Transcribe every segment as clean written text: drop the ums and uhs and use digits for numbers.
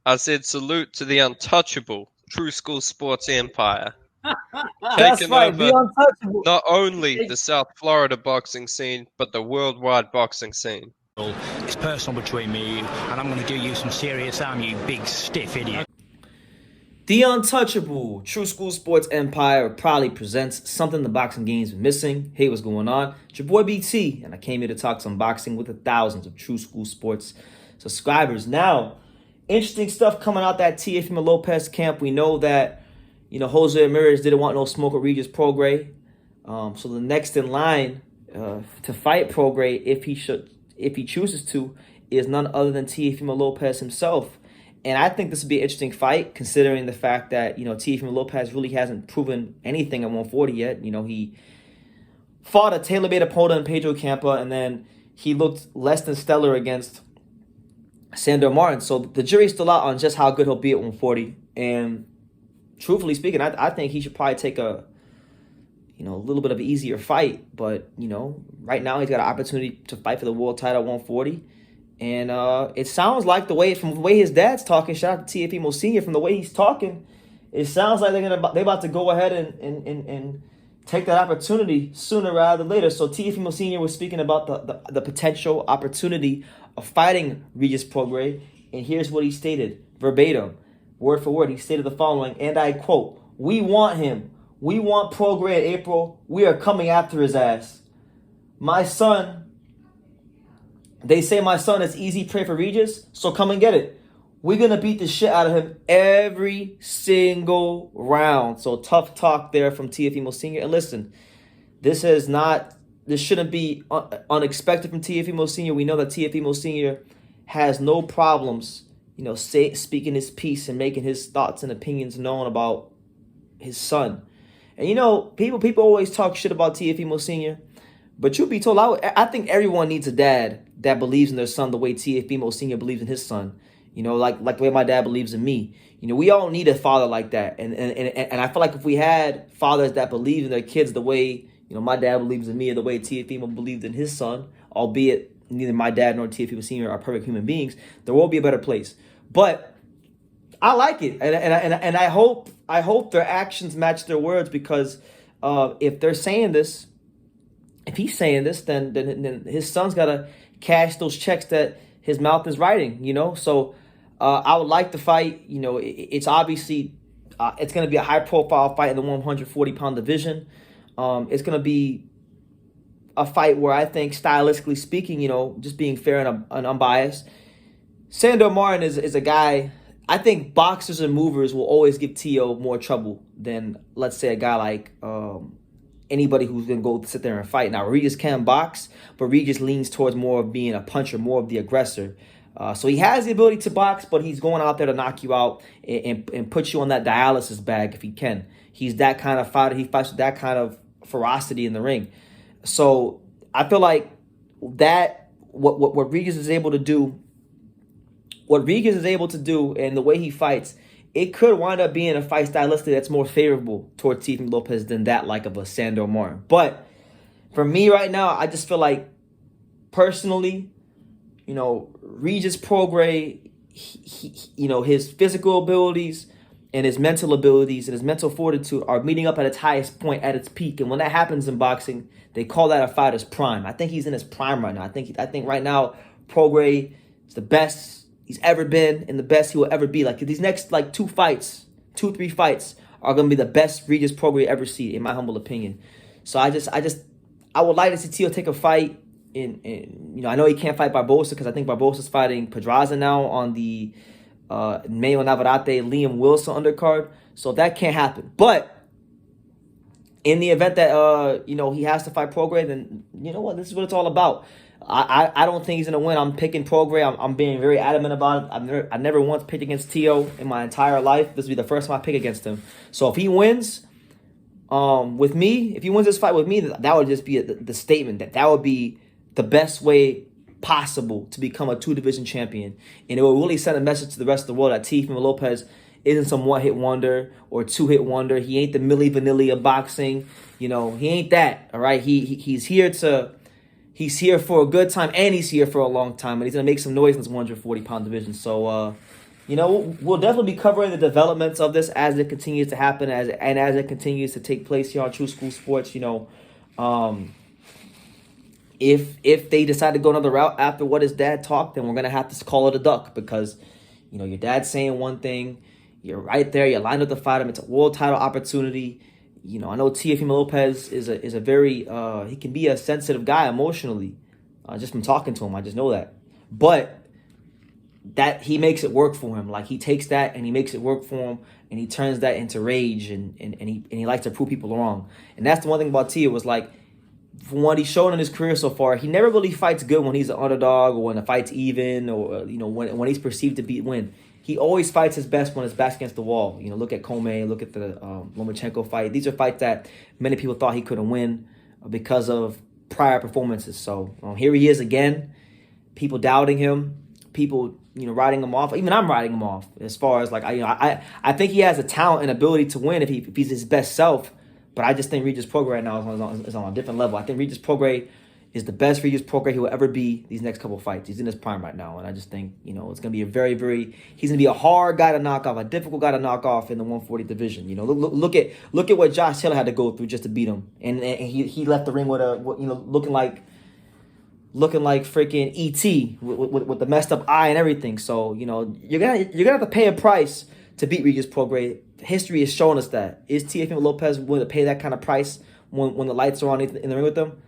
I said salute to the untouchable True School Sports Empire, That's taking right, the over untouchable. not only the South Florida boxing scene, but the worldwide boxing scene. It's personal between me and you, and I'm going to do you some serious harm, you big stiff idiot. The untouchable True School Sports Empire proudly presents something the boxing game's been missing. Hey, what's going on? It's your boy BT, and I came here to talk some boxing with the thousands of True School Sports subscribers. Now, interesting stuff coming out that Teofimo Lopez camp. We know that, Jose Ramirez didn't want no smoke with Regis Prograis. So the next in line to fight Prograis, if he chooses to, is none other than Teofimo Lopez himself. And I think this would be an interesting fight, considering the fact that, Teofimo Lopez really hasn't proven anything at 140 yet. He fought a tailor-made opponent in Pedro Campa, and then he looked less than stellar against Sandor Martin. So the jury's still out on just how good he'll be at 140. And truthfully speaking, I think he should probably take a little bit of an easier fight. But, right now he's got an opportunity to fight for the world title at 140. And it sounds like from the way his dad's talking, shout out to Teofimo Sr., from the way he's talking, it sounds like they're about to go ahead and take that opportunity sooner rather than later. So Teofimo Sr. was speaking about the potential opportunity of fighting Regis Prograis, and here's what he stated, verbatim, word for word. He stated the following, and I quote, "We want him. We want Prograis in April. We are coming after his ass. My son... They say my son is easy prey for Regis, so come and get it. We're going to beat the shit out of him every single round." So tough talk there from Teofimo Sr. And listen, this shouldn't be unexpected from Teofimo Sr. We know that Teofimo Sr. has no problems, speaking his piece and making his thoughts and opinions known about his son. And people always talk shit about Teofimo Sr., but truth be told, I think everyone needs a dad that believes in their son the way Teofimo Sr. believes in his son. Like the way my dad believes in me. We all need a father like that. And I feel like if we had fathers that believe in their kids the way, my dad believes in me, or the way Teofimo believed in his son, albeit neither my dad nor Teofimo Sr. are perfect human beings, the world would be a better place. But I like it, and I hope their actions match their words, because if they're saying this, if he's saying this, then his son's got to cash those checks that his mouth is writing, So I would like the fight. It's obviously it's going to be a high-profile fight in the 140-pound division. It's going to be a fight where I think, stylistically speaking, just being fair and unbiased, Sandor Martin is a guy. I think boxers and movers will always give Teo more trouble than, let's say, a guy like anybody who's going to go sit there and fight. Now, Regis can box, but Regis leans towards more of being a puncher, more of the aggressor. So he has the ability to box, but he's going out there to knock you out and put you on that dialysis bag if he can. He's that kind of fighter. He fights with that kind of ferocity in the ring. So I feel like that what Regis is able to do, and the way he fights, it could wind up being a fight stylistically that's more favorable towards Teofimo Lopez than that like of a Sandor Martin. But for me right now, I just feel like, personally, Regis Prograis, his physical abilities and his mental abilities and his mental fortitude are meeting up at its highest point, at its peak. And when that happens in boxing, they call that a fighter's prime. I think he's in his prime right now. I think right now Prograis is the best he's ever been and the best he will ever be. Like, these next 3 fights are going to be the best Regis Prograis ever see, in my humble opinion. So I would like to see Teo take a fight. I know he can't fight Barbosa because I think Barbosa's fighting Pedraza now on the Mayo Navarrete Liam Wilson undercard. So if that can't happen, but in the event that he has to fight Prograis, then you know what, this is what it's all about. I don't think he's gonna win. I'm picking Prograis. I'm being very adamant about it. I never once picked against Teo in my entire life. This will be the first time I pick against him. So if he wins, with me, if he wins this fight with me, that would just be the statement that would be the best way possible to become a 2-division champion, and it will really send a message to the rest of the world that Teofimo Lopez isn't some one-hit wonder or two-hit wonder. He ain't the Milli Vanilli of boxing. He ain't that. All right, he's here for a good time, and he's here for a long time, and he's gonna make some noise in this 140-pound division. So We'll definitely be covering the developments of this as it continues to happen, as it continues to take place here on True School Sports. Um, if they decide to go another route after what his dad talked, then we're gonna have to call it a duck because, your dad's saying one thing, you're right there, you're lined up to fight him. It's a world title opportunity. I know Teofimo Lopez is a very he can be a sensitive guy emotionally, just from talking to him. I just know that, but that he makes it work for him. Like he takes that and he makes it work for him, and he turns that into rage, and he likes to prove people wrong. And that's the one thing about Tia was like, from what he's shown in his career so far, he never really fights good when he's an underdog or when the fight's even, or when he's perceived to win. He always fights his best when his back's against the wall. Look at Comey, look at the Lomachenko fight. These are fights that many people thought he couldn't win because of prior performances. So here he is again. People doubting him. People writing him off. Even I'm writing him off as far as like I think he has a talent and ability to win if he's his best self. But I just think Regis Prograis right now is on a different level. I think Regis Prograis is the best Regis Prograis he will ever be these next couple of fights. He's in his prime right now, and I just think it's going to be a very, very. He's going to be a hard guy to knock off, a difficult guy to knock off in the 140 division. Look at what Josh Taylor had to go through just to beat him, and he left the ring with looking like freaking ET with the messed up eye and everything. So you're gonna have to pay a price to beat Regis Prograis. History has shown us that. Is Teofimo Lopez willing to pay that kind of price when the lights are on in the ring with them?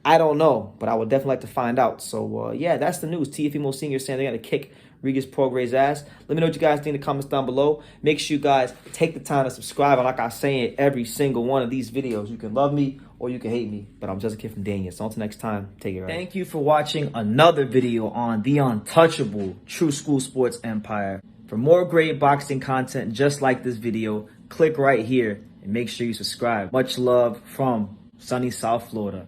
I don't know, but I would definitely like to find out. So yeah, that's the news. Teofimo Sr. saying they're gonna kick Regis Prograis' ass. Let me know what you guys think in the comments down below. Make sure you guys take the time to subscribe. And like I say in every single one of these videos, you can love me or you can hate me, but I'm just a kid from Daniel. So until next time, take care. Thank you for watching another video on the untouchable True School Sports Empire. For more great boxing content just like this video, click right here and make sure you subscribe. Much love from sunny South Florida.